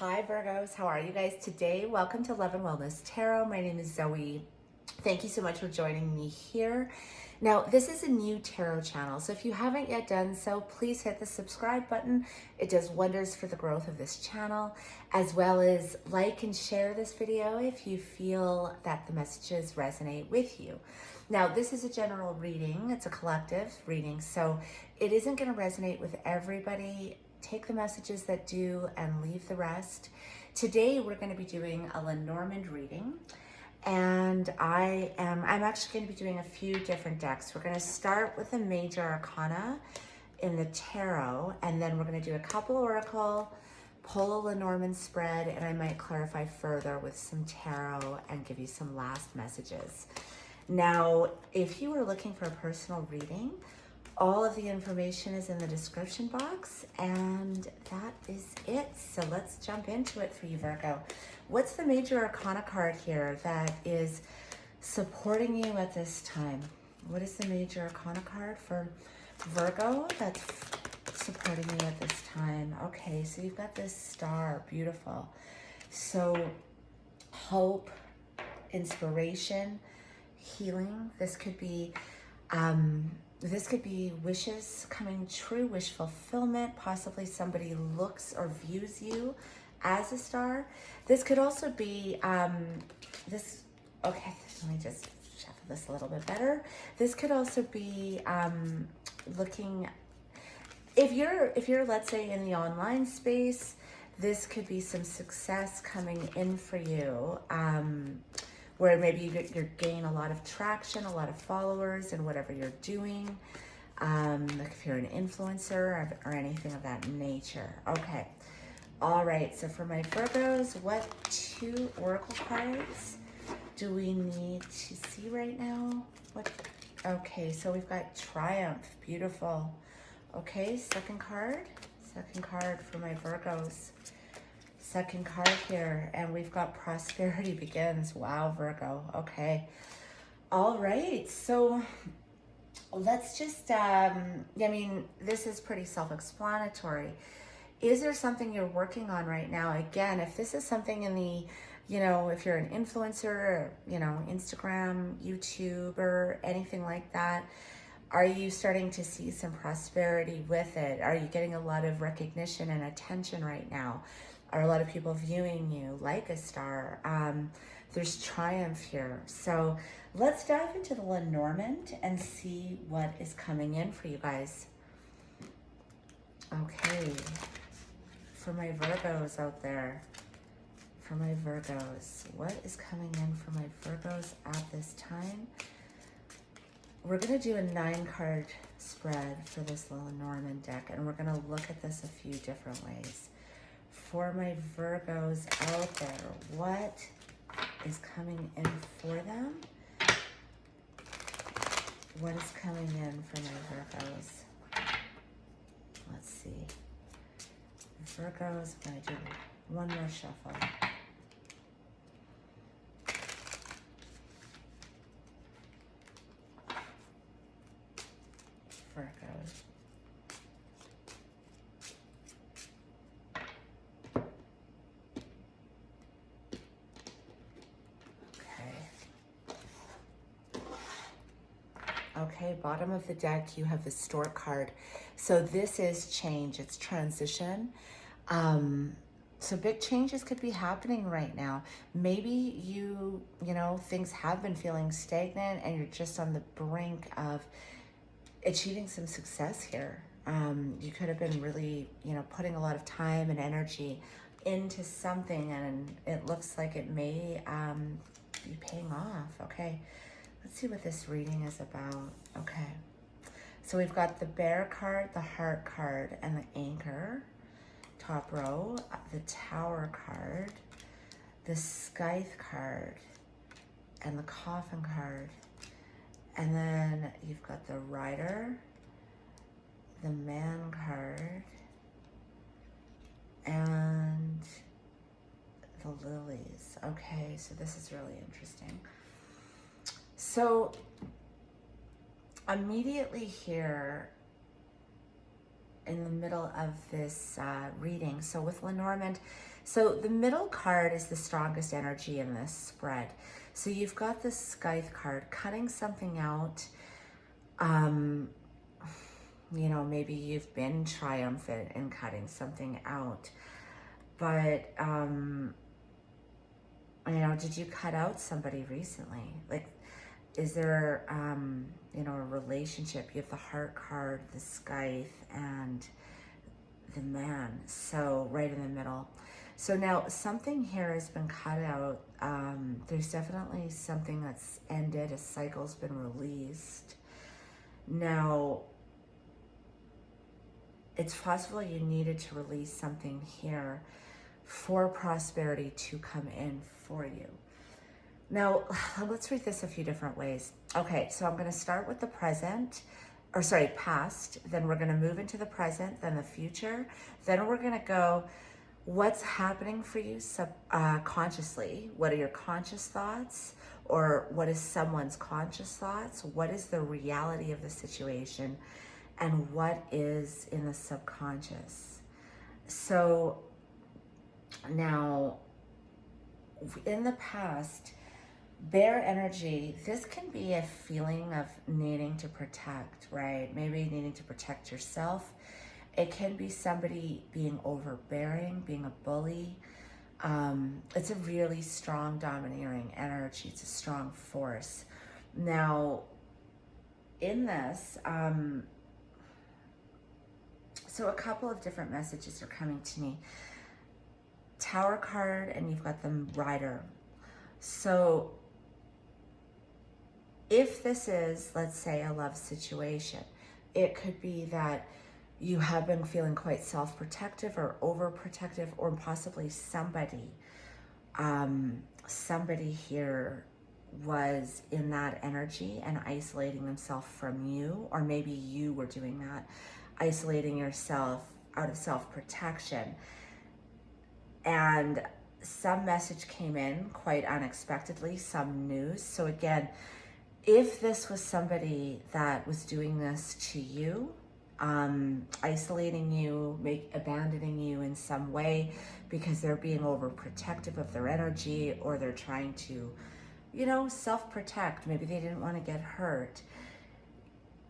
Hi Virgos, how are you guys today? Welcome to Love and Wellness Tarot. My name is Zoe. Thank you so much for joining me here. Now, this is a new tarot channel, so if you haven't yet done so, please hit the subscribe button. It does wonders for the growth of this channel, as well as like and share this video if you feel that the messages resonate with you. Now, this is a general reading. It's a collective reading, so it isn't going to resonate with everybody. Take the messages that do and leave the rest. Today, we're going to be doing a Lenormand reading. And I'm actually going to be doing a few different decks. We're going to start with the major arcana in the tarot, and then we're going to do a couple oracle, pull a Lenormand spread, and I might clarify further with some tarot and give you some last messages. Now, if you are looking for a personal reading, all of the information is in the description box, and that is it. So let's jump into it for you, Virgo. What's the major arcana card here that is supporting you at this time? What is the major arcana card for Virgo that's supporting you at this time? Okay, so you've got this star, beautiful. So hope, inspiration, healing. This could be wishes coming true, wish fulfillment. Possibly somebody looks or views you as a star. This could also be, okay, let me just shuffle this a little bit better. This could also be looking, if you're, let's say, in the online space, this could be some success coming in for you, where maybe you're gaining a lot of traction, a lot of followers in whatever you're doing, like if you're an influencer or anything of that nature. Okay, all right, so for my Virgos, what two oracle cards do we need to see right now? Okay, so we've got Triumph, beautiful. Okay, second card for my Virgos. Second card here, and we've got Prosperity Begins. Wow, Virgo. Okay. All right. So let's just, this is pretty self-explanatory. Is there something you're working on right now? Again, if this is something in the, if you're an influencer, Instagram, YouTube, or anything like that, are you starting to see some prosperity with it? Are you getting a lot of recognition and attention right now? Are a lot of people viewing you like a star? There's triumph here. So let's dive into the Lenormand and see what is coming in for you guys. Okay, for my Virgos out there, what is coming in for my Virgos at this time? We're going to do a 9-card spread for this Lenormand deck, and we're going to look at this a few different ways. For my Virgos out there, what is coming in for them? What is coming in for my Virgos? Let's see. Virgos, I'm going to do one more shuffle. Virgos. Okay, bottom of the deck, you have the Stork card. So this is change, it's transition. So big changes could be happening right now. Maybe you things have been feeling stagnant and you're just on the brink of achieving some success here. You could have been really, putting a lot of time and energy into something, and it looks like it may be paying off. Okay. Let's see what this reading is about. Okay, so we've got the Bear card, the Heart card, and the Anchor, top row, the Tower card, the Scythe card, and the Coffin card. And then you've got the Rider, the Man card, and the Lilies. Okay, so this is really interesting. So immediately here in the middle of this reading, so with Lenormand, So the middle card is the strongest energy in this spread. So you've got the Scythe card, cutting something out. You know, maybe you've been triumphant in cutting something out, but, you know, did you cut out somebody recently? Like, is there, you know, a relationship? You have the Heart card, the Scythe, and the Man. So right in the middle. So now something here has been cut out. There's definitely something that's ended. A cycle's been released. Now, it's possible you needed to release something here for prosperity to come in for you. Now, let's read this a few different ways. Okay, so I'm going to start with the present, or sorry, past, then we're going to move into the present, then the future, then we're going to go, what's happening for you consciously? What are your conscious thoughts? Or what is someone's conscious thoughts? What is the reality of the situation? And what is in the subconscious? So now, in the past, bear energy, this can be a feeling of needing to protect, right? Maybe needing to protect yourself. It can be somebody being overbearing, being a bully. It's a really strong, domineering energy. It's a strong force. Now, in this, so a couple of different messages are coming to me. Tower card, and you've got the Rider. So if this is, let's say, a love situation, it could be that you have been feeling quite self-protective or overprotective, or possibly somebody here was in that energy and isolating themselves from you, or maybe you were doing that, isolating yourself out of self-protection. And some message came in quite unexpectedly, some news. So again, if this was somebody that was doing this to you, isolating you, abandoning you in some way because they're being overprotective of their energy, or they're trying to, you know, self-protect. Maybe they didn't want to get hurt.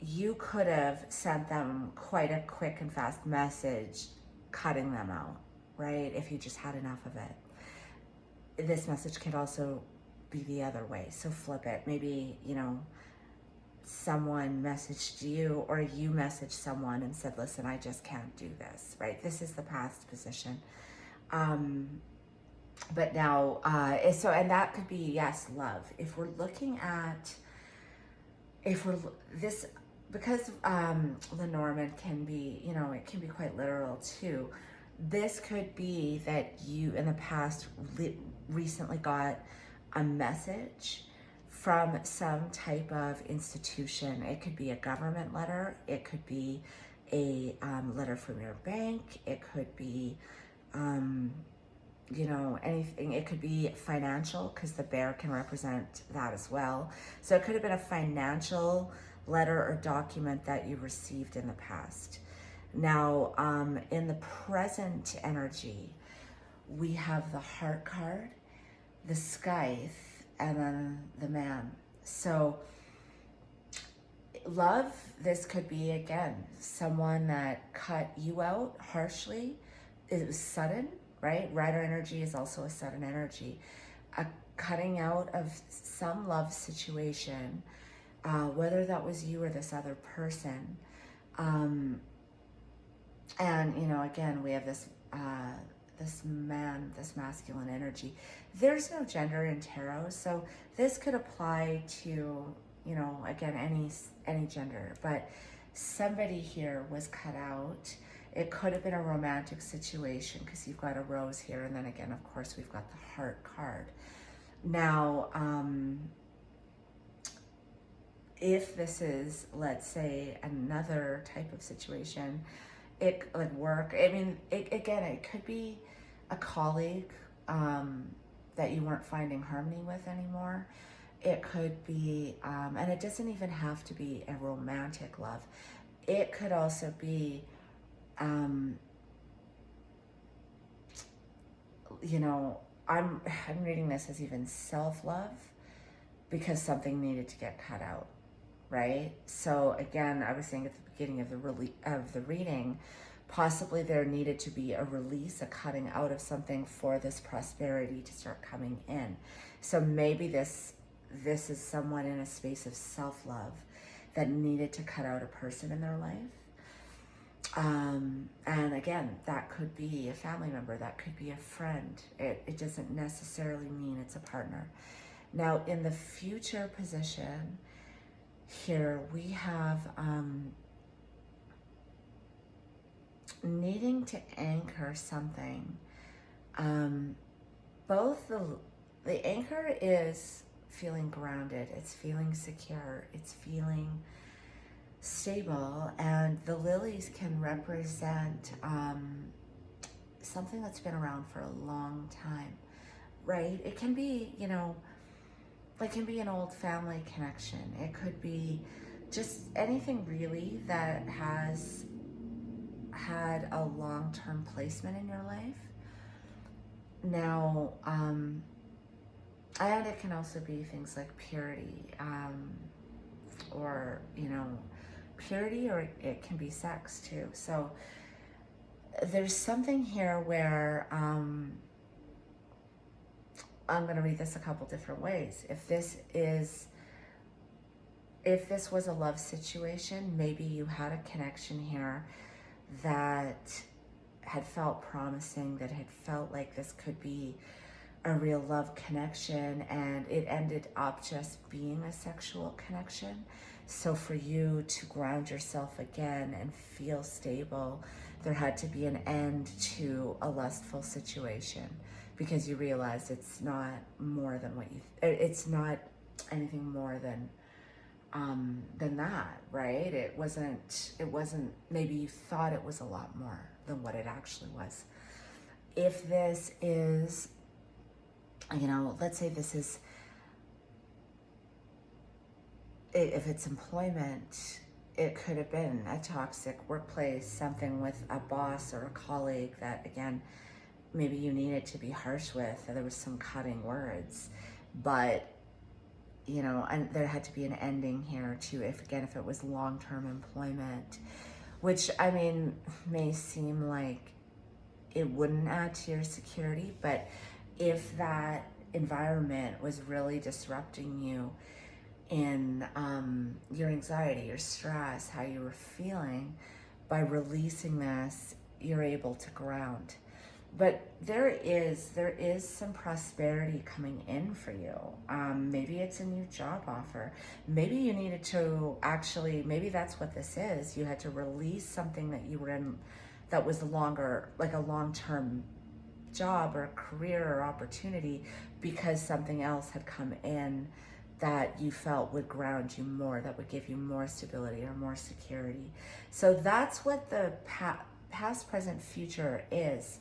You could have sent them quite a quick and fast message, cutting them out, right? If you just had enough of it. This message could also be the other way. So flip it. Maybe, you know, someone messaged you, or you messaged someone and said, listen, I just can't do this, right? This is the past position. But now, so, and that could be, yes, love. If we're looking at, because Lenormand can be, you know, it can be quite literal too. This could be that you in the past recently got a message from some type of institution. It could be a government letter. It could be a letter from your bank. It could be, you know, anything. It could be financial, because the bear can represent that as well. So it could have been a financial letter or document that you received in the past. Now, in the present energy, we have the Heart card, the Scythe, and then the Man. So love, this could be, again, someone that cut you out harshly. It was sudden, right? Rider energy is also a sudden energy. A cutting out of some love situation, whether that was you or this other person. And, you know, again, we have this this man, this masculine energy. There's no gender in tarot, so this could apply to, you know, again, any gender. But somebody here was cut out. It could have been a romantic situation, because you've got a rose here, and then again, of course, we've got the Heart card. Now, if this is, let's say, another type of situation, it like work. I mean, again, it could be a colleague that you weren't finding harmony with anymore. It could be, and it doesn't even have to be a romantic love. It could also be you know, I'm reading this as even self-love because something needed to get cut out, right? So again, I was saying at the beginning of the reading, possibly there needed to be a release, a cutting out of something for this prosperity to start coming in. So maybe this is someone in a space of self-love that needed to cut out a person in their life. And again, that could be a family member, that could be a friend. It doesn't necessarily mean it's a partner. Now, in the future position here, we have needing to anchor something. Both the anchor is feeling grounded, it's feeling secure, it's feeling stable, and the lilies can represent something that's been around for a long time, right? It can be, you know, it can be an old family connection. It could be just anything really that has had a long-term placement in your life. Now, and it can also be things like purity, or, you know, purity, or it can be sex too. So there's something here where I'm going to read this a couple different ways. If this was a love situation, maybe you had a connection here that had felt promising, that had felt like this could be a real love connection, and it ended up just being a sexual connection. So for you to ground yourself again and feel stable, there had to be an end to a lustful situation, because you realized it's not more than what it's not anything more than that, right? It wasn't, maybe you thought it was a lot more than what it actually was. If this is, you know, let's say this is, if it's employment, it could have been a toxic workplace, something with a boss or a colleague that, again, maybe you needed to be harsh with, or there was some cutting words, but, you know, and there had to be an ending here too, if it was long-term employment, which, I mean, may seem like it wouldn't add to your security, but if that environment was really disrupting you in your anxiety, your stress, how you were feeling, by releasing this, you're able to ground. But there is some prosperity coming in for you. Maybe it's a new job offer. Maybe you needed to actually, maybe that's what this is. You had to release something that you were in that was longer, like a long-term job or a career or opportunity, because something else had come in that you felt would ground you more, that would give you more stability or more security. So that's what the past, present, future is.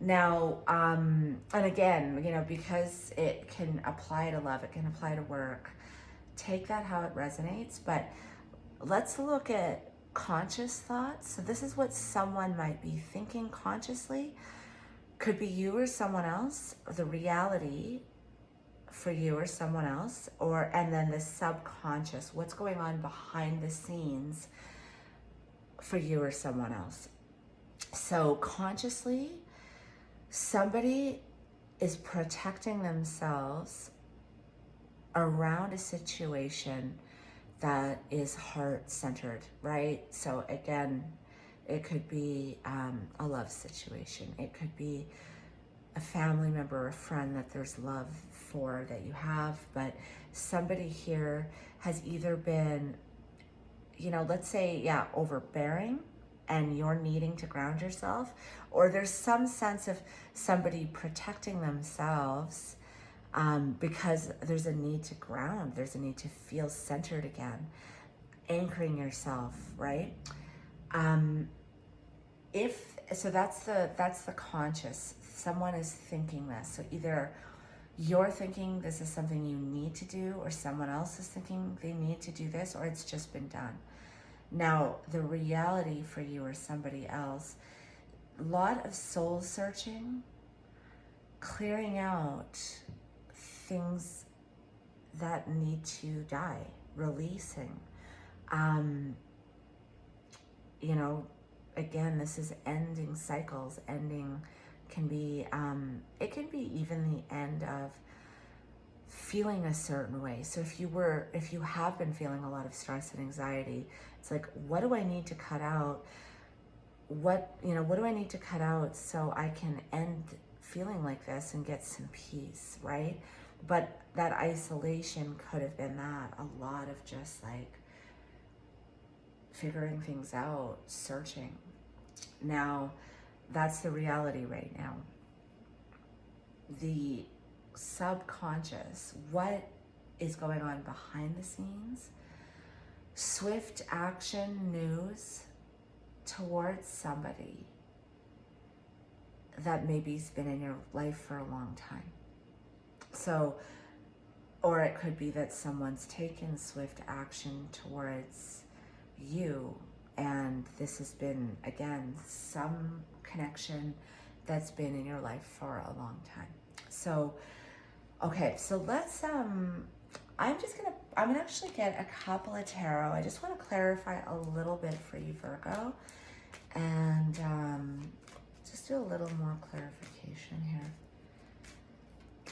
Now, and again, you know, because it can apply to love, it can apply to work, take that how it resonates, but let's look at conscious thoughts. So this is what someone might be thinking consciously. Could be you or someone else, or the reality for you or someone else, or, and then the subconscious, what's going on behind the scenes for you or someone else. So consciously, somebody is protecting themselves around a situation that is heart-centered, right? So again, it could be a love situation. It could be a family member or a friend that there's love for that you have, but somebody here has either been, you know, let's say, yeah, overbearing, and you're needing to ground yourself, or there's some sense of somebody protecting themselves because there's a need to ground, there's a need to feel centered again, anchoring yourself, right? So that's the conscious. Someone is thinking this. So either you're thinking this is something you need to do, or someone else is thinking they need to do this, or it's just been done. Now, the reality for you or somebody else, a lot of soul searching clearing out things that need to die, releasing. You know, again, this is ending cycles. Ending can be, it can be even the end of feeling a certain way. So if you have been feeling a lot of stress and anxiety, it's like, what do I need to cut out? What do I need to cut out so I can end feeling like this and get some peace, right? But that isolation could have been that, a lot of just like figuring things out, searching. Now, that's the reality right now. The subconscious, what is going on behind the scenes, swift action news towards somebody that maybe's been in your life for a long time. So, or it could be that someone's taken swift action towards you, and this has been, again, some connection that's been in your life for a long time. So, okay, so let's, I'm gonna actually get a couple of tarot. I just want to clarify a little bit for you, Virgo, and just do a little more clarification here.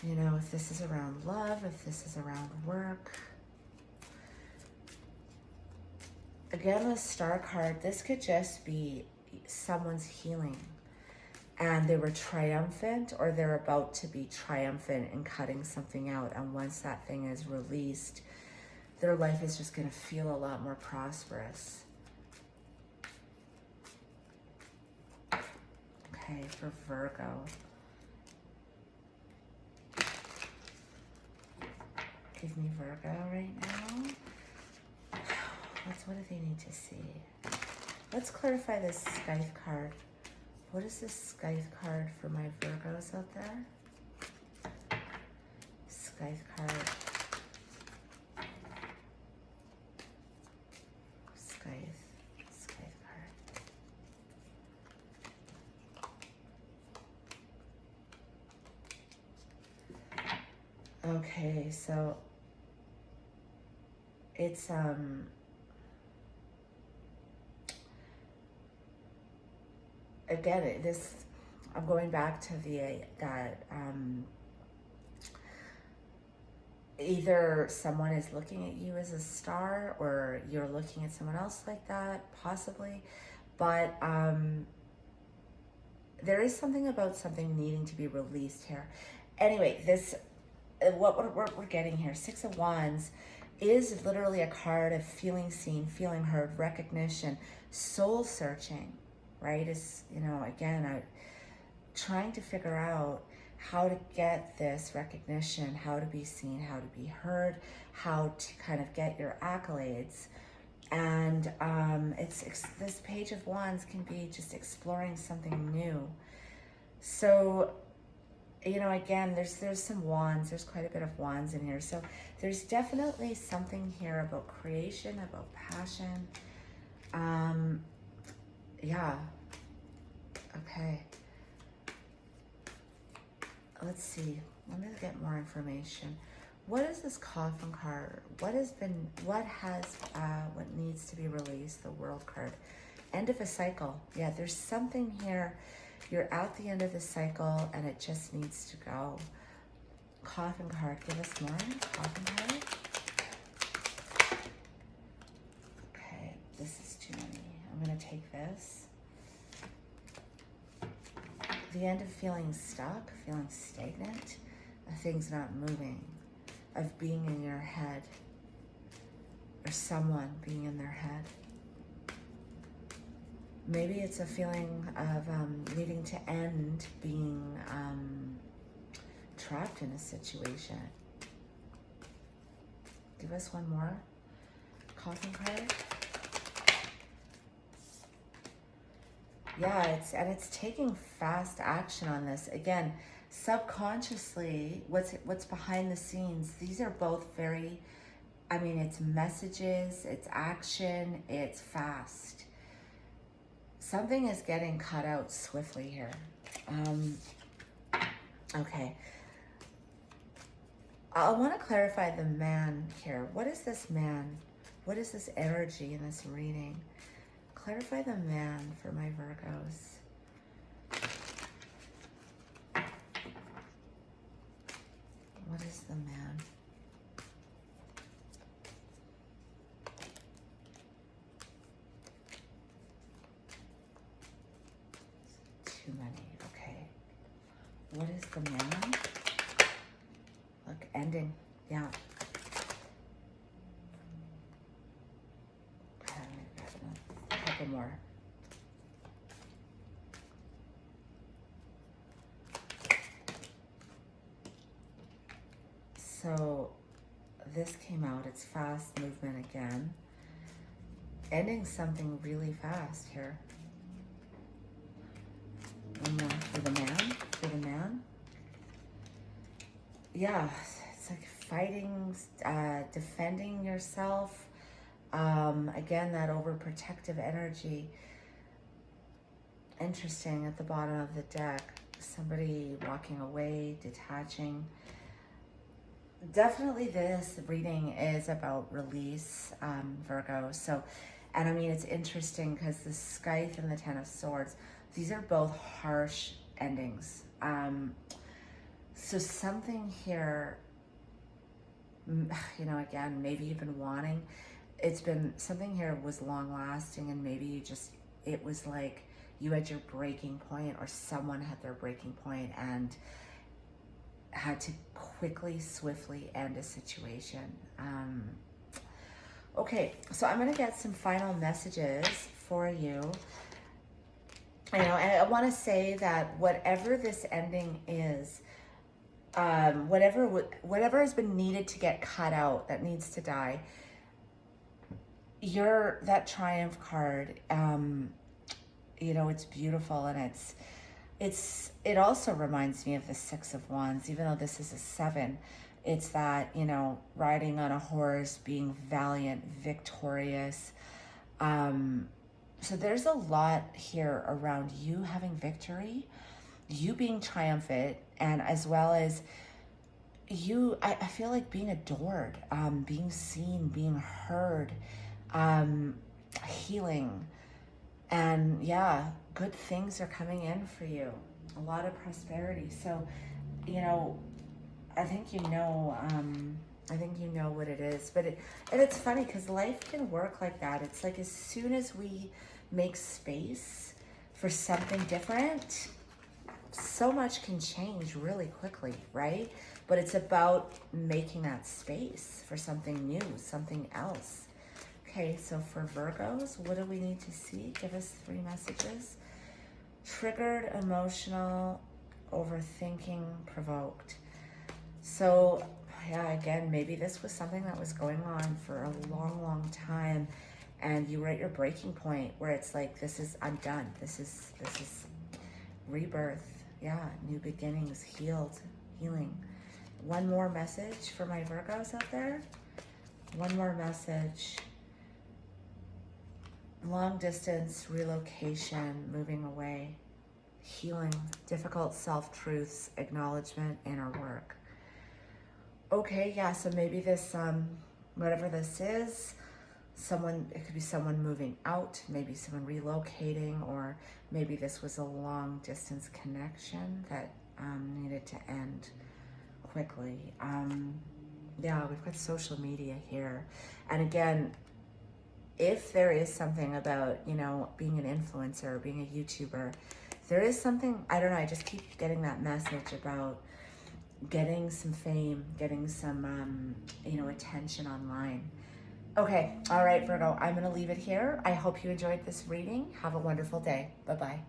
You know, if this is around love, if this is around work. Again, the Star card, this could just be someone's healing, and they were triumphant, or they're about to be triumphant in cutting something out. And once that thing is released, their life is just going to feel a lot more prosperous. Okay, for Virgo. Give me Virgo right now. What do they need to see? Let's clarify this Scythe card. What is this Scythe card for my Virgos out there? Scythe card. Scythe card. Okay, so it's again, I'm going back to either someone is looking at you as a star, or you're looking at someone else like that, possibly. But there is something about something needing to be released here. Anyway, what we're getting here, Six of Wands, is literally a card of feeling seen, feeling heard, recognition, soul searching, right? Is, you know, again, trying to figure out how to get this recognition, how to be seen, how to be heard, how to kind of get your accolades. And this Page of Wands can be just exploring something new. So, you know, again, there's some wands. There's quite a bit of wands in here. So there's definitely something here about creation, about passion. Yeah. Okay. Let's see. Let me get more information. What is this Coffin card? What needs to be released? The World card. End of a cycle. Yeah, there's something here. You're at the end of the cycle and it just needs to go. Coffin card. Give us more. Coffin card. Okay, this is too many. I'm going to take this. The end of feeling stuck, feeling stagnant, of things not moving, of being in your head, or someone being in their head. Maybe it's a feeling of needing to end being trapped in a situation. Give us one more. Coffin card. Yeah, it's taking fast action on this. Again, subconsciously, what's behind the scenes, these are both very, I mean, it's messages, it's action, it's fast. Something is getting cut out swiftly here. Okay. I want to clarify the man here. What is this man? What is this energy in this reading? Clarify the man for my Virgos. What is the man? Too many. Okay. What is the man? Look, ending. Yeah. Okay, a couple more. So this came out. It's fast movement again. Ending something really fast here. One more for the man. For the man. Yeah, it's like fighting, defending yourself. Again, that overprotective energy. Interesting at the bottom of the deck. Somebody walking away, detaching. Definitely this reading is about release, Virgo. So, and I mean, it's interesting because the Scythe and the Ten of Swords, these are both harsh endings. So something here, you know, again, maybe you've been wanting, it's been, something here was long lasting, and maybe you just, it was like you had your breaking point, or someone had their breaking point and had to quickly, swiftly end a situation. Okay, so I'm gonna get some final messages for you. You know, and I wanna say that whatever this ending is, whatever has been needed to get cut out, that needs to die, you're that Triumph card, you know, it's beautiful, and it also reminds me of the Six of Wands, even though this is a 7. It's that, you know, riding on a horse, being valiant, victorious. So there's a lot here around you having victory, you being triumphant, and as well as you, I feel like being adored, being seen, being heard, healing. And yeah, good things are coming in for you. A lot of prosperity. So, you know, I think you know what it is. But and it's funny because life can work like that. It's like as soon as we make space for something different, so much can change really quickly, right? But it's about making that space for something new, something else. Okay, so for Virgos, what do we need to see? Give us 3 messages. Triggered, emotional, overthinking, provoked. So, yeah, again, maybe this was something that was going on for a long, long time, and you were at your breaking point where it's like, this is, I'm done. This is rebirth. Yeah, new beginnings, healing. One more message for my Virgos out there. One more message. Long distance, relocation, moving away, healing, difficult self-truths, acknowledgement, inner work. Okay, yeah, so maybe this, whatever this is, it could be someone moving out, maybe someone relocating, or maybe this was a long distance connection that needed to end quickly. Yeah, we've got social media here. And again, if there is something about, you know, being an influencer, being a YouTuber, there is something, I don't know, I just keep getting that message about getting some fame, getting some, you know, attention online. Okay, all right, Virgo, I'm going to leave it here. I hope you enjoyed this reading. Have a wonderful day. Bye-bye.